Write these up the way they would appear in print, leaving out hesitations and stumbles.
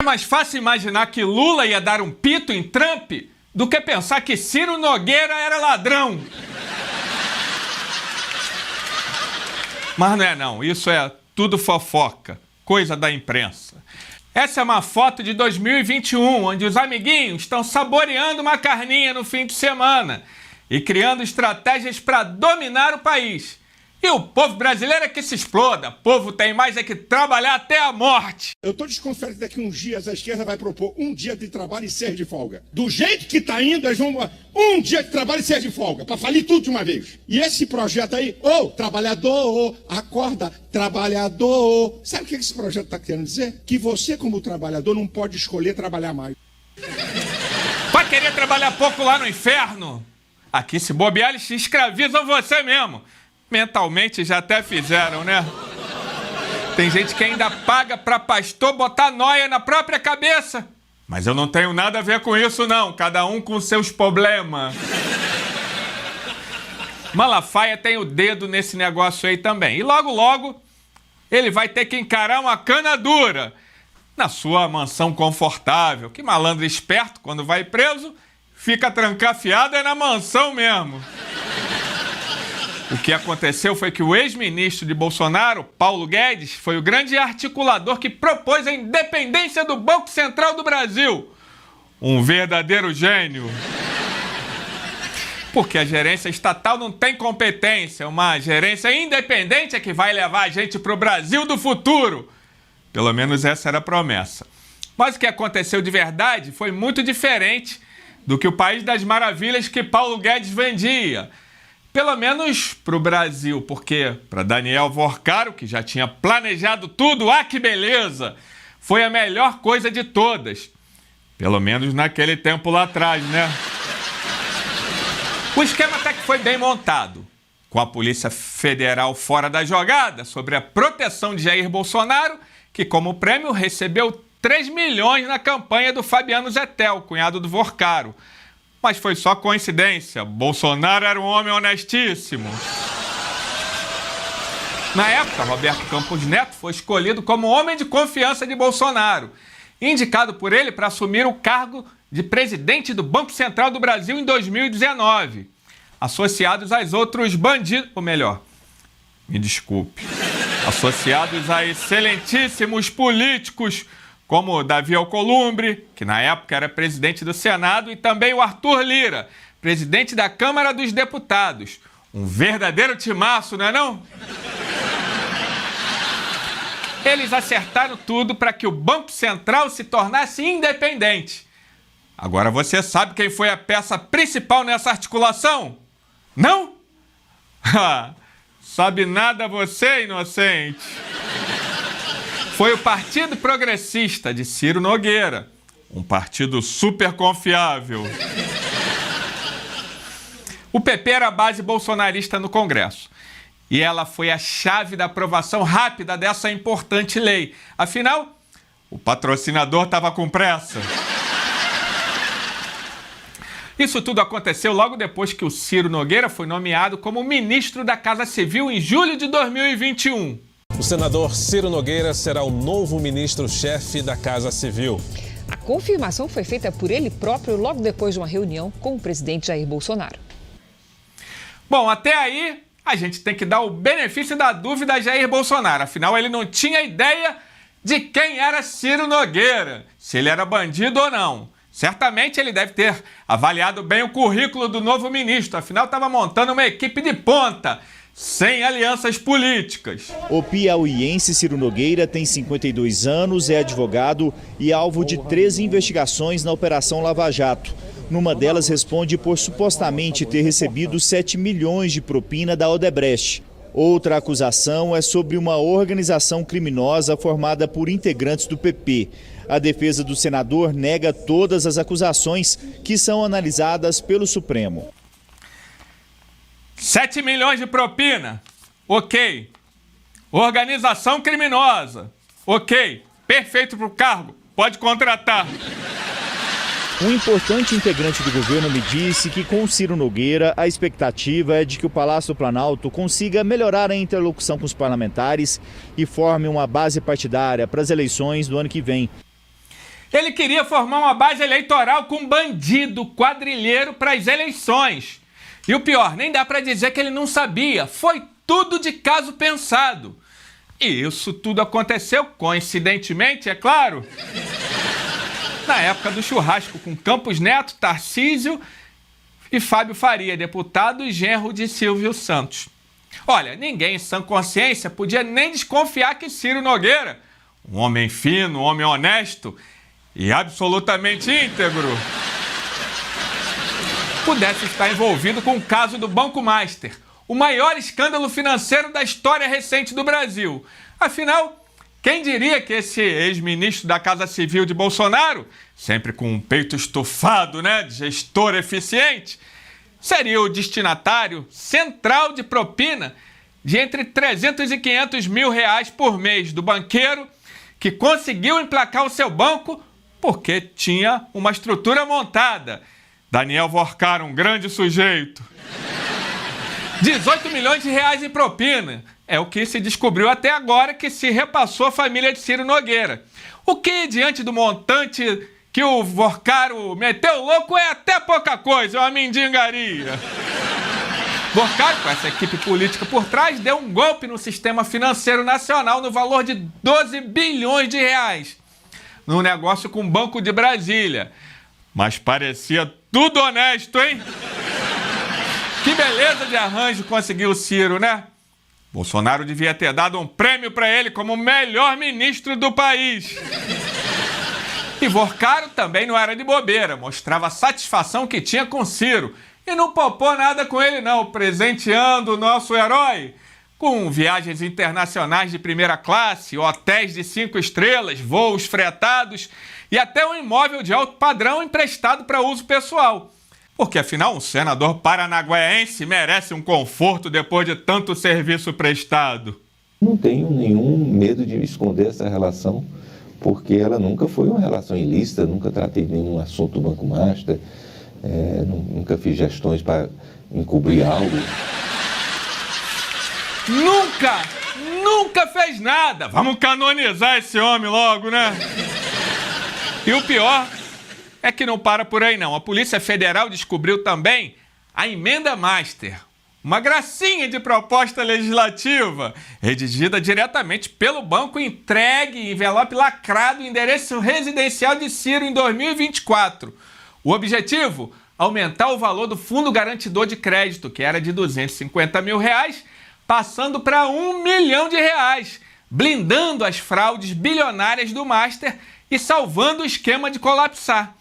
mais fácil imaginar que Lula ia dar um pito em Trump do que pensar que Ciro Nogueira era ladrão. Mas não é não, isso é tudo fofoca, coisa da imprensa. Essa é uma foto de 2021, onde os amiguinhos estão saboreando uma carninha no fim de semana e criando estratégias para dominar o país. E o povo brasileiro é que se exploda. O povo tem mais é que trabalhar até a morte. Eu estou desconfiado que daqui uns dias a esquerda vai propor um dia de trabalho e 6 de folga. Do jeito que está indo, eles vão um dia de trabalho e 6 de folga, para falir tudo de uma vez. E esse projeto aí, trabalhador, acorda, trabalhador. Sabe o que esse projeto está querendo dizer? Que você, como trabalhador, não pode escolher trabalhar mais. Vai querer trabalhar pouco lá no inferno? Aqui, se bobear, eles escravizam você mesmo. Mentalmente já até fizeram, né? Tem gente que ainda paga pra pastor botar nóia na própria cabeça. Mas eu não tenho nada a ver com isso, não. Cada um com seus problemas. Malafaia tem o dedo nesse negócio aí também. E logo, logo, ele vai ter que encarar uma cana dura na sua mansão confortável. Que malandro esperto, quando vai preso, fica trancafiado é na mansão mesmo. O que aconteceu foi que o ex-ministro de Bolsonaro, Paulo Guedes, foi o grande articulador que propôs a independência do Banco Central do Brasil. Um verdadeiro gênio. Porque a gerência estatal não tem competência. Uma gerência independente é que vai levar a gente para o Brasil do futuro. Pelo menos essa era a promessa. Mas o que aconteceu de verdade foi muito diferente do que o País das Maravilhas que Paulo Guedes vendia. Pelo menos para o Brasil, porque para Daniel Vorcaro, que já tinha planejado tudo, que beleza, foi a melhor coisa de todas. Pelo menos naquele tempo lá atrás, né? O esquema até que foi bem montado, com a Polícia Federal fora da jogada, sobre a proteção de Jair Bolsonaro, que como prêmio recebeu 3 milhões na campanha do Fabiano Zettel, cunhado do Vorcaro. Mas foi só coincidência. Bolsonaro era um homem honestíssimo. Na época, Roberto Campos Neto foi escolhido como homem de confiança de Bolsonaro, indicado por ele para assumir o cargo de presidente do Banco Central do Brasil em 2019, associados aos outros bandidos, ou melhor, me desculpe, associados a excelentíssimos políticos como Davi Alcolumbre, que na época era presidente do Senado, e também o Arthur Lira, presidente da Câmara dos Deputados. Um verdadeiro timaço, não é não? Eles acertaram tudo para que o Banco Central se tornasse independente. Agora você sabe quem foi a peça principal nessa articulação? Não? Sabe nada você, inocente? Foi o Partido Progressista de Ciro Nogueira, um partido super confiável. O PP era a base bolsonarista no Congresso. E ela foi a chave da aprovação rápida dessa importante lei. Afinal, o patrocinador estava com pressa. Isso tudo aconteceu logo depois que o Ciro Nogueira foi nomeado como ministro da Casa Civil em julho de 2021. O senador Ciro Nogueira será o novo ministro-chefe da Casa Civil. A confirmação foi feita por ele próprio logo depois de uma reunião com o presidente Jair Bolsonaro. Bom, até aí a gente tem que dar o benefício da dúvida a Jair Bolsonaro. Afinal, ele não tinha ideia de quem era Ciro Nogueira, se ele era bandido ou não. Certamente ele deve ter avaliado bem o currículo do novo ministro. Afinal, estava montando uma equipe de ponta, sem alianças políticas. O piauiense Ciro Nogueira tem 52 anos, é advogado e alvo de 13 investigações na Operação Lava Jato. Numa delas responde por supostamente ter recebido 7 milhões de propina da Odebrecht. Outra acusação é sobre uma organização criminosa formada por integrantes do PP. A defesa do senador nega todas as acusações que são analisadas pelo Supremo. 7 milhões de propina, ok. Organização criminosa, ok. Perfeito para o cargo, pode contratar. Um importante integrante do governo me disse que com Ciro Nogueira a expectativa é de que o Palácio do Planalto consiga melhorar a interlocução com os parlamentares e forme uma base partidária para as eleições do ano que vem. Ele queria formar uma base eleitoral com bandido, quadrilheiro para as eleições. E o pior, nem dá para dizer que ele não sabia. Foi tudo de caso pensado. E isso tudo aconteceu, coincidentemente, é claro, na época do churrasco com Campos Neto, Tarcísio e Fábio Faria, deputado e genro de Silvio Santos. Olha, ninguém em sã consciência podia nem desconfiar que Ciro Nogueira, um homem fino, um homem honesto e absolutamente íntegro, pudesse estar envolvido com o caso do Banco Master, o maior escândalo financeiro da história recente do Brasil. Afinal, quem diria que esse ex-ministro da Casa Civil de Bolsonaro, sempre com um peito estufado, de gestor eficiente, seria o destinatário central de propina de entre 300 e 500 mil reais por mês do banqueiro que conseguiu emplacar o seu banco porque tinha uma estrutura montada. Daniel Vorcar, um grande sujeito. 18 milhões de reais em propina. É o que se descobriu até agora que se repassou à família de Ciro Nogueira. O que, diante do montante que o Vorcaro meteu louco, é até pouca coisa, é uma mendigaria. Vorcaro, com essa equipe política por trás, deu um golpe no sistema financeiro nacional no valor de 12 bilhões de reais. Num negócio com o Banco de Brasília. Mas parecia tudo honesto, hein? Que beleza de arranjo conseguiu o Ciro, né? Bolsonaro devia ter dado um prêmio para ele como o melhor ministro do país. E Vorcaro também não era de bobeira, mostrava a satisfação que tinha com Ciro. E não poupou nada com ele não, presenteando o nosso herói com viagens internacionais de primeira classe, hotéis de 5 estrelas, voos fretados e até um imóvel de alto padrão emprestado para uso pessoal. Porque, afinal, um senador paranaguaense merece um conforto depois de tanto serviço prestado. Não tenho nenhum medo de esconder essa relação, porque ela nunca foi uma relação ilícita, nunca tratei de nenhum assunto do Banco Master, nunca fiz gestões para encobrir algo. Nunca fez nada! Vamos canonizar esse homem logo, né? E o pior é que não para por aí não. A Polícia Federal descobriu também a Emenda Master, uma gracinha de proposta legislativa, redigida diretamente pelo banco, entregue em envelope lacrado em endereço residencial de Ciro em 2024. O objetivo? Aumentar o valor do Fundo Garantidor de Crédito, que era de 250 mil reais, passando para R$1 milhão, blindando as fraudes bilionárias do Master e salvando o esquema de colapsar.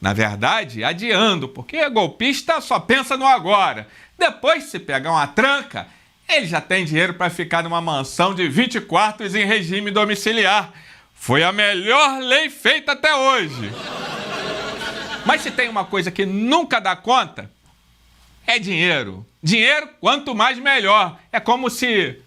Na verdade, adiando, porque golpista só pensa no agora. Depois, se pegar uma tranca, ele já tem dinheiro para ficar numa mansão de 20 quartos em regime domiciliar. Foi a melhor lei feita até hoje. Mas se tem uma coisa que nunca dá conta, é dinheiro. Dinheiro, quanto mais melhor. É como se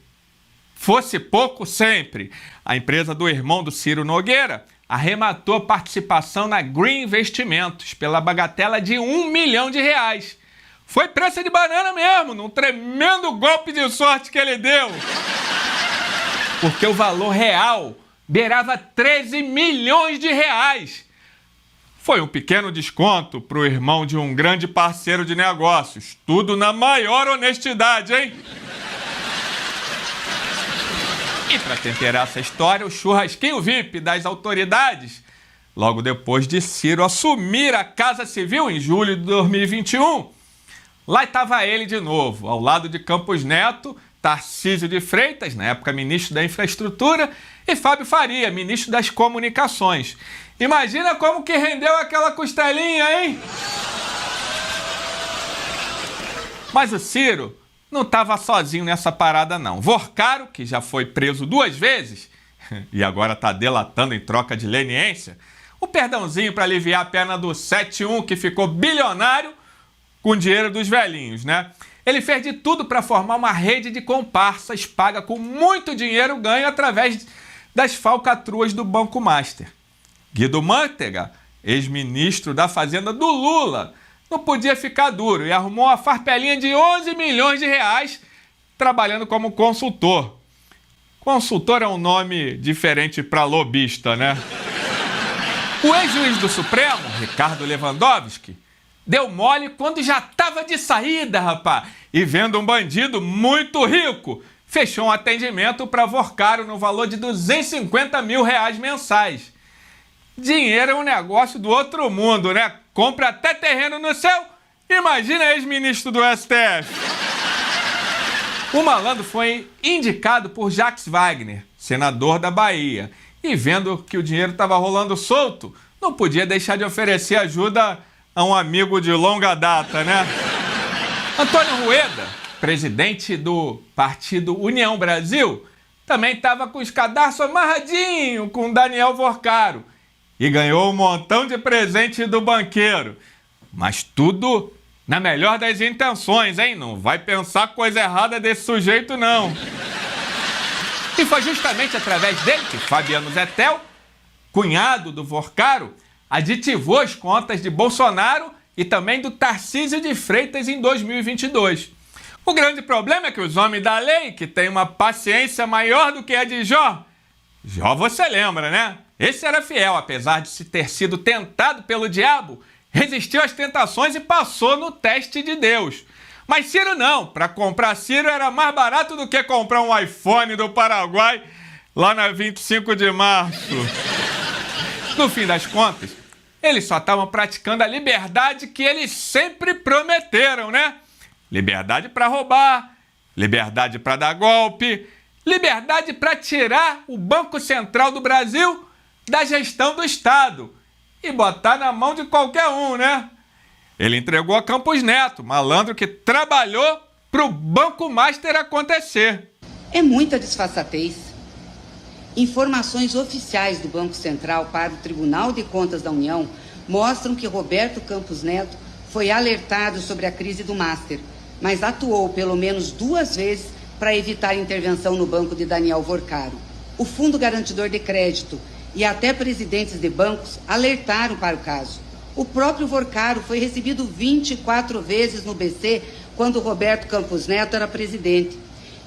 fosse pouco sempre. A empresa do irmão do Ciro Nogueira arrematou participação na Green Investimentos pela bagatela de R$1 milhão. Foi preço de banana mesmo, num tremendo golpe de sorte que ele deu. Porque o valor real beirava 13 milhões de reais. Foi um pequeno desconto para o irmão de um grande parceiro de negócios. Tudo na maior honestidade, hein? E para temperar essa história, o churrasquinho VIP das autoridades, logo depois de Ciro assumir a Casa Civil em julho de 2021, lá estava ele de novo, ao lado de Campos Neto, Tarcísio de Freitas, na época ministro da Infraestrutura, e Fábio Faria, ministro das Comunicações. Imagina como que rendeu aquela costelinha, hein? Mas o Ciro não estava sozinho nessa parada, não. Vorcaro, que já foi preso 2 vezes e agora está delatando em troca de leniência, o perdãozinho para aliviar a pena do 7-1, que ficou bilionário com o dinheiro dos velhinhos, né? Ele fez de tudo para formar uma rede de comparsas paga com muito dinheiro ganho através das falcatruas do Banco Master. Guido Mantega, ex-ministro da Fazenda do Lula, não podia ficar duro e arrumou uma farpelinha de 11 milhões de reais trabalhando como consultor. Consultor é um nome diferente para lobista, né? O ex-juiz do Supremo, Ricardo Lewandowski, deu mole quando já estava de saída, rapaz. E vendo um bandido muito rico, fechou um atendimento para Vorcaro no valor de R$250 mil mensais. Dinheiro é um negócio do outro mundo, né? Compra até terreno no céu. Imagina ex-ministro do STF. O malandro foi indicado por Jacques Wagner, senador da Bahia. E vendo que o dinheiro estava rolando solto, não podia deixar de oferecer ajuda a um amigo de longa data, né? Antônio Rueda, presidente do partido União Brasil, também estava com os cadarços amarradinhos com Daniel Vorcaro e ganhou um montão de presente do banqueiro. Mas tudo na melhor das intenções, hein? Não vai pensar coisa errada desse sujeito, não. E foi justamente através dele que Fabiano Zettel, cunhado do Vorcaro, aditivou as contas de Bolsonaro e também do Tarcísio de Freitas em 2022. O grande problema é que os homens da lei, que têm uma paciência maior do que a de Jó você lembra, né? Esse era fiel, apesar de ter sido tentado pelo diabo, resistiu às tentações e passou no teste de Deus. Mas Ciro não. Para comprar Ciro era mais barato do que comprar um iPhone do Paraguai lá na 25 de março. No fim das contas, eles só estavam praticando a liberdade que eles sempre prometeram, né? Liberdade para roubar, liberdade para dar golpe, liberdade para tirar o Banco Central do Brasil da gestão do Estado e botar na mão de qualquer um, né? Ele entregou a Campos Neto, malandro que trabalhou para o Banco Master acontecer. É muita disfarçatez. Informações oficiais do Banco Central para o Tribunal de Contas da União mostram que Roberto Campos Neto foi alertado sobre a crise do Master, mas atuou pelo menos 2 vezes para evitar intervenção no banco de Daniel Vorcaro. O Fundo Garantidor de Crédito e até presidentes de bancos alertaram para o caso. O próprio Vorcaro foi recebido 24 vezes no BC quando Roberto Campos Neto era presidente.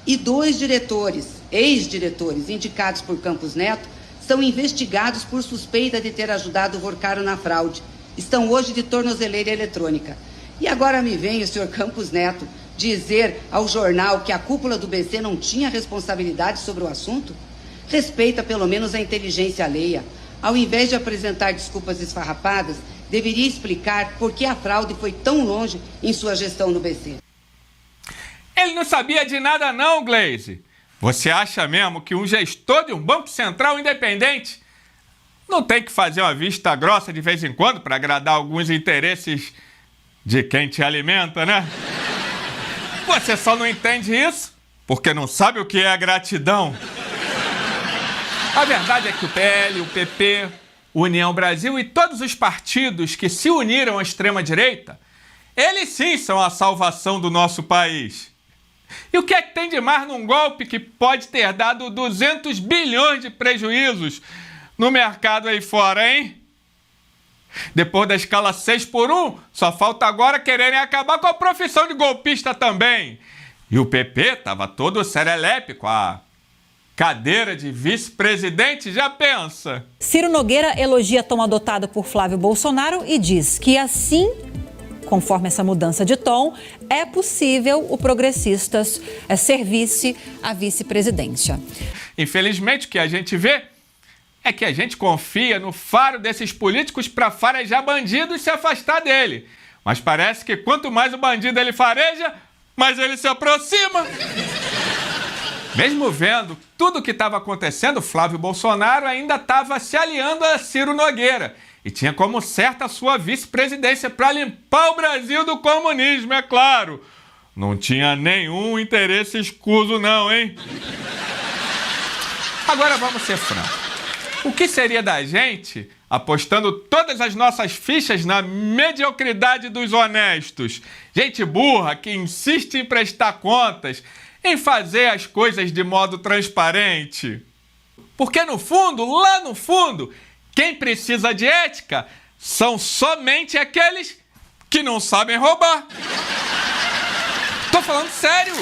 E 2 diretores, ex-diretores, indicados por Campos Neto, são investigados por suspeita de ter ajudado o Vorcaro na fraude. Estão hoje de tornozeleira eletrônica. E agora me vem o senhor Campos Neto dizer ao jornal que a cúpula do BC não tinha responsabilidade sobre o assunto? Respeita pelo menos a inteligência alheia. Ao invés de apresentar desculpas esfarrapadas, deveria explicar por que a fraude foi tão longe em sua gestão no BC. Ele não sabia de nada não, Gleise. Você acha mesmo que um gestor de um banco central independente não tem que fazer uma vista grossa de vez em quando para agradar alguns interesses de quem te alimenta, né? Você só não entende isso porque não sabe o que é a gratidão. A verdade é que o PL, o PP, União Brasil e todos os partidos que se uniram à extrema-direita, eles sim são a salvação do nosso país. E o que é que tem de mais num golpe que pode ter dado 200 bilhões de prejuízos no mercado aí fora, hein? Depois da escala 6x1, só falta agora quererem acabar com a profissão de golpista também. E o PP tava todo serelepe com a cadeira de vice-presidente, já pensa. Ciro Nogueira elogia a toma adotada por Flávio Bolsonaro e diz que assim, conforme essa mudança de tom, é possível o Progressistas ser vice à vice-presidência. Infelizmente, o que a gente vê é que a gente confia no faro desses políticos para farejar bandido e se afastar dele. Mas parece que quanto mais o bandido ele fareja, mais ele se aproxima. Mesmo vendo tudo o que estava acontecendo, Flávio Bolsonaro ainda estava se aliando a Ciro Nogueira e tinha como certa a sua vice-presidência para limpar o Brasil do comunismo, é claro. Não tinha nenhum interesse escuso não, hein? Agora vamos ser francos. O que seria da gente apostando todas as nossas fichas na mediocridade dos honestos? Gente burra que insiste em prestar contas, em fazer as coisas de modo transparente. Porque no fundo, lá no fundo, quem precisa de ética são somente aqueles que não sabem roubar. Tô falando sério.